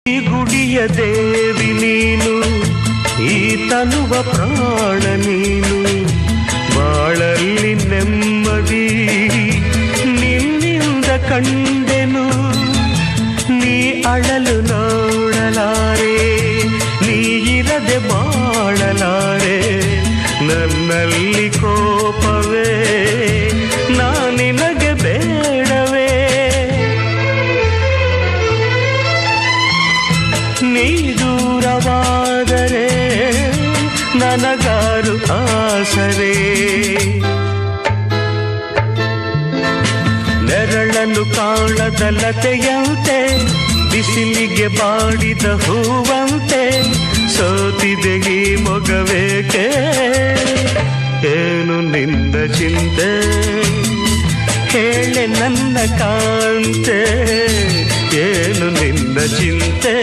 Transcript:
ಈ ಗುಡಿಯ ದೇವಿ ನೀನು, ಈ ತನುವ ಪ್ರಾಣ ನೀನು, ಬಾಳಲ್ಲಿ ನೆಮ್ಮದಿ ನಿನ್ನಿಂದ ಕಂಡೆನು. ನೀ ಅಳಲು ನೋಡಲಾರೆ, ನೀ ಇರದೆ ಬಾಳಲಾರೆ. ನನ್ನಲ್ಲಿ ಕೋಪವೇ ನಿನಗೆ ಬೇಡವೇ? ನೀ ದೂರವಾದರೆ ನನಗಾರು ಆಸರೆ. ನೆರಳನ್ನು ಕಾಣದ ಲತೆಯಂತೆ, ಬಿಸಿಲಿಗೆ ಬಾಡಿದ ಹೂವಂತೆ, ಸೋತಿದೆ ಈ ಮೊಗವೇಕೆ? ಏನು ನಿನ್ನ ಚಿಂತೆ ಹೇಳೆ ನನ್ನ ಕಾಂತೆ, ಏನು ನಿನ್ನ ಚಿಂತೆ?